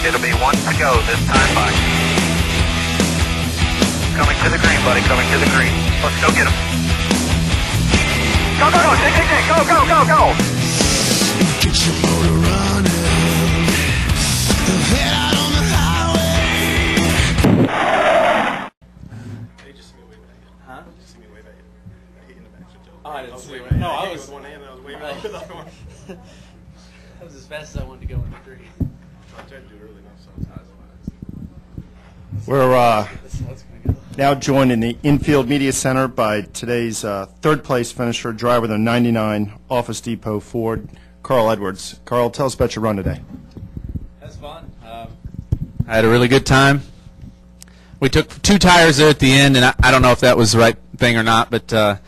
It'll be one to go this time by. Coming to the green, buddy, coming to the green. Let's go get him. Go, go, go, dig, dig, dig, go, go, go, go. Get your motor running. Head out on the highway. Hey, just see me wave at you. Huh? Just see me wave at you. I hit you in the back. Oh, I didn't see waving it. at you. No, I hit you was. with one hand and I was waving at the other one. That was as fast as I wanted to go in the tree. I tried to do it early enough, so it's not as We're That's how it's going to go. now joined in the infield media center by today's third place finisher, driver of the 99 Office Depot Ford, Carl Edwards. Carl, tell us about your run today. That's fun. I had a really good time. We took 2 tires there at the end, and I don't know if that was the right thing or not, but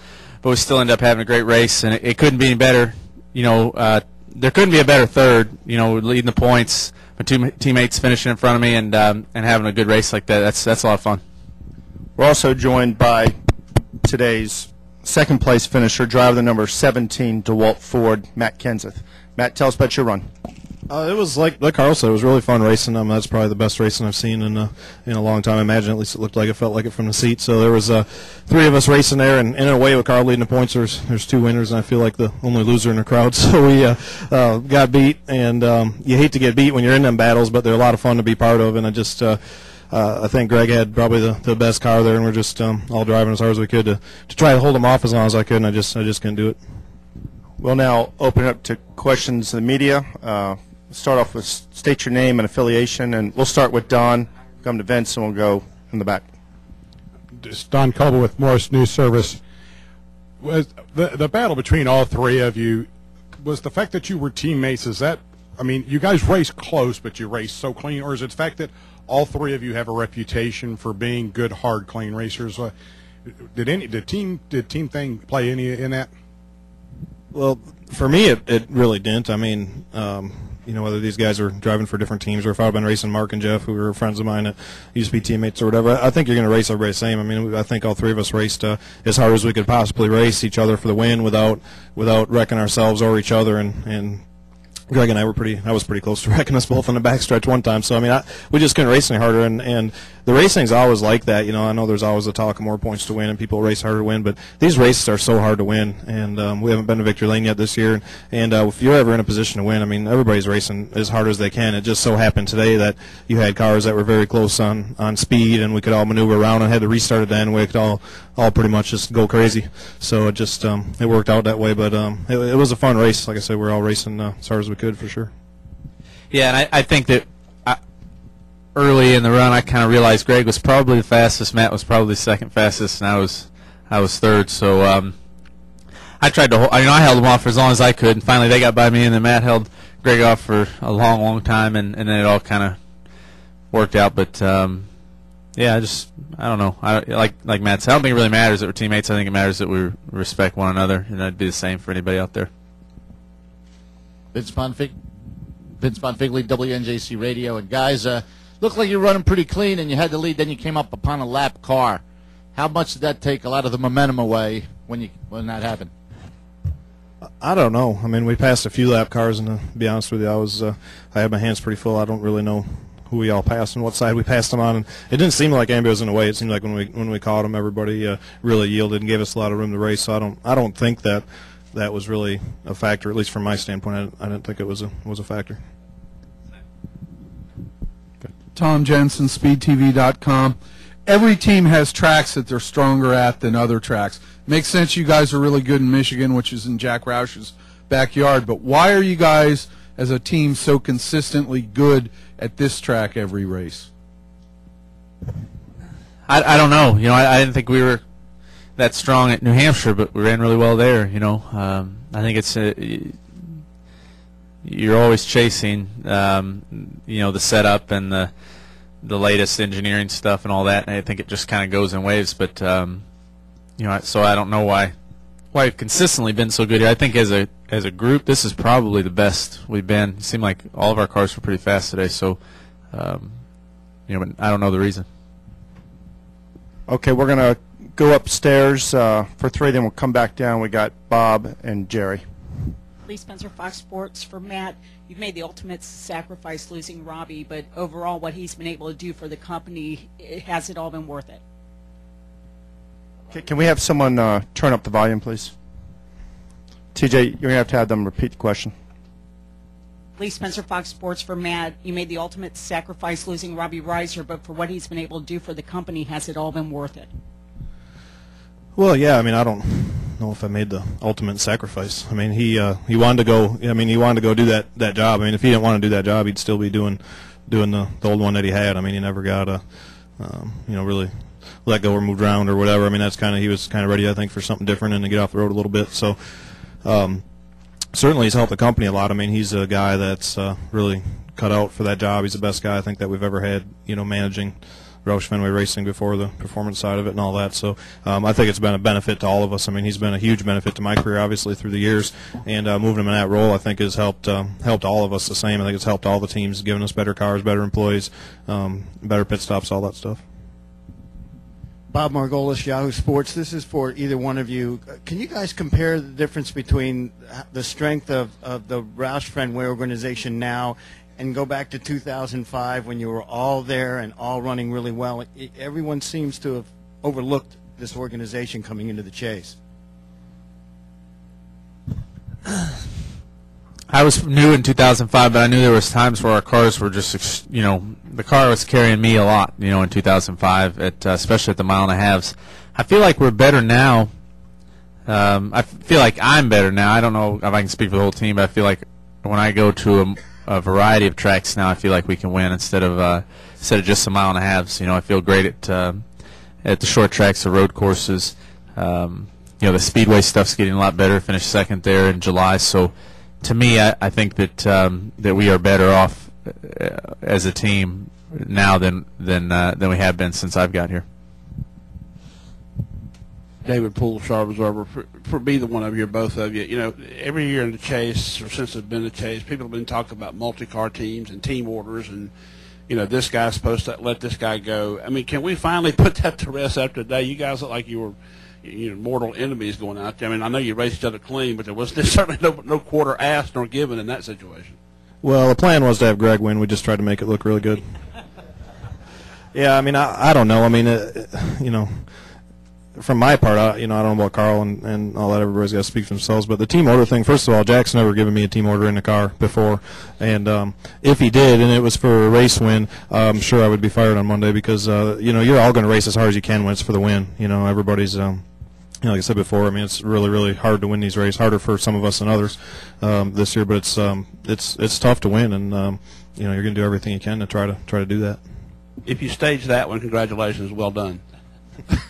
we still ended up having a great race, and it couldn't be any better. You know, there couldn't be a better third. You know, leading the points, my 2 teammates finishing in front of me, and having a good race like that. That's a lot of fun. We're also joined by today's second place finisher, driver of the number 17 DeWalt Ford, Matt Kenseth. Matt, tell us about your run. It was like Carl said, it was really fun racing. That's probably the best racing I've seen in a long time. I imagine, at least it looked like it, felt like it from the seat. So there was 3 of us racing there, and in a way, with Carl leading the points, there's 2 winners, and I feel like the only loser in the crowd. So we got beat, and you hate to get beat when you're in them battles, but they're a lot of fun to be part of. And I think Greg had probably the best car there, and we're just all driving as hard as we could to try to hold them off as long as I could, and I just couldn't do it. We'll now open it up to questions of the media. Start off with state your name and affiliation, and we'll start with Don, come to Vince, and we'll go in the back. It's Don Culber with Morris News Service. Was the battle between all 3 of you, was the fact that you were teammates, is that, I mean, you guys raced close, but you raced so clean, or is it the fact that all 3 of you have a reputation for being good, hard, clean racers? Did team thing play any in that? Well, for me, it really didn't. I mean, you know, whether these guys are driving for different teams or if I've been racing Mark and Jeff, who were friends of mine that used to be teammates or whatever, I think you're going to race everybody the same. I mean, I think all 3 of us raced as hard as we could possibly race each other for the win without wrecking ourselves or each other, and Greg and I was pretty close to wrecking us both on the backstretch one time. So, I mean, we just couldn't race any harder, and the racing's always like that. You know, I know there's always a talk of more points to win and people race harder to win, but these races are so hard to win, and we haven't been to victory lane yet this year. And if you're ever in a position to win, I mean, everybody's racing as hard as they can. It just so happened today that you had cars that were very close on speed, and we could all maneuver around and had to restart at the end. We could all pretty much just go crazy. So it just it worked out that way, but it was a fun race. Like I said, we're all racing as hard as we could for sure. Yeah, and I think that early in the run, I kind of realized Greg was probably the fastest, Matt was probably second fastest, and I was third. So I tried to hold, I held them off for as long as I could, and finally they got by me, and then Matt held Greg off for a long, long time, and then it all kind of worked out. But yeah, I don't know. Like Matt said, I don't think it really matters that we're teammates. I think it matters that we respect one another, and that'd be the same for anybody out there. Vince Bonfigli, WNJC Radio, and guys, looked like you were running pretty clean, and you had the lead. Then you came up upon a lap car. How much did that take a lot of the momentum away when that happened? I don't know. I mean, we passed a few lap cars, and to be honest with you, I had my hands pretty full. I don't really know who we all passed and what side we passed them on, and it didn't seem like anybody was in the way. It seemed like when we caught them, everybody really yielded and gave us a lot of room to race. So I don't think that was really a factor, at least from my standpoint. I didn't think it was a factor. Tom Jensen, SpeedTV.com. Every team has tracks that they're stronger at than other tracks. Makes sense you guys are really good in Michigan, which is in Jack Roush's backyard, but why are you guys as a team so consistently good at this track every race? I don't know. You know, I didn't think we were that strong at New Hampshire, but we ran really well there. You know, I think it's you're always chasing, you know, the setup and the latest engineering stuff and all that. And I think it just kind of goes in waves. But you know, so I don't know why we've consistently been so good here. I think as a group, this is probably the best we've been. It seemed like all of our cars were pretty fast today. So you know, but I don't know the reason. Okay, we're going to go upstairs for 3, then we'll come back down. We got Bob and Jerry. Lee Spencer, Fox Sports. For Matt, You've made the ultimate sacrifice losing Robbie, but overall what he's been able to do for the company, has it all been worth it? Can we have someone turn up the volume, please? TJ, you're going to have them repeat the question. Lee Spencer, Fox Sports for Matt. You made the ultimate sacrifice losing Robbie Reiser, but for what he's been able to do for the company, has it all been worth it? Well, yeah. I mean, I don't know if I made the ultimate sacrifice. I mean, he wanted to go. I mean, he wanted to go do that job. I mean, if he didn't want to do that job, he'd still be doing the old one that he had. I mean, he never got really let go or moved around or whatever. I mean, he was kind of ready, I think, for something different and to get off the road a little bit. So certainly he's helped the company a lot. I mean, he's a guy that's really cut out for that job. He's the best guy I think that we've ever had, managing Roush Fenway Racing before the performance side of it and all that. So I think it's been a benefit to all of us. I mean, he's been a huge benefit to my career, obviously, through the years. And moving him in that role, I think, has helped all of us the same. I think it's helped all the teams, giving us better cars, better employees, better pit stops, all that stuff. Bob Margolis, Yahoo Sports. This is for either one of you. Can you guys compare the difference between the strength of the Roush Fenway organization now and go back to 2005 when you were all there and all running really well? Everyone seems to have overlooked this organization coming into the chase. I was new in 2005, but I knew there was times where our cars were just, the car was carrying me a lot, in 2005, especially at the mile and a halves. I feel like we're better now. I feel like I'm better now. I don't know if I can speak for the whole team, but I feel like when I go to a variety of tracks now, I feel like we can win instead of just the mile and a halves. I feel great at the short tracks, the road courses. The speedway stuff's getting a lot better. Finished second there in July, so. To me, I think that we are better off as a team now than we have been since I've got here. David Poole, Star Observer. For either one of you, or both of you, every year in the chase, or since it's been the chase, people have been talking about multi-car teams and team orders, and this guy's supposed to let this guy go. I mean, can we finally put that to rest after today? You guys look like you were. Mortal enemies going out there. I mean, I know you raced each other clean, but there's certainly no quarter asked nor given in that situation. Well, the plan was to have Greg win. We just tried to make it look really good. Yeah, I mean, I don't know. I mean, from my part, I don't know about Carl and all that. Everybody's got to speak for themselves. But the team order thing, first of all, Jack's never given me a team order in the car before. And if he did, and it was for a race win, I'm sure I would be fired on Monday because, you're all going to race as hard as you can when it's for the win. Everybody's, like I said before, I mean, it's really, really hard to win these races, harder for some of us than others this year. But it's tough to win, and, you're going to do everything you can to try to do that. If you stage that one, congratulations. Well done.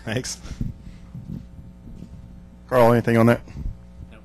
Thanks. Carl, anything on that? No.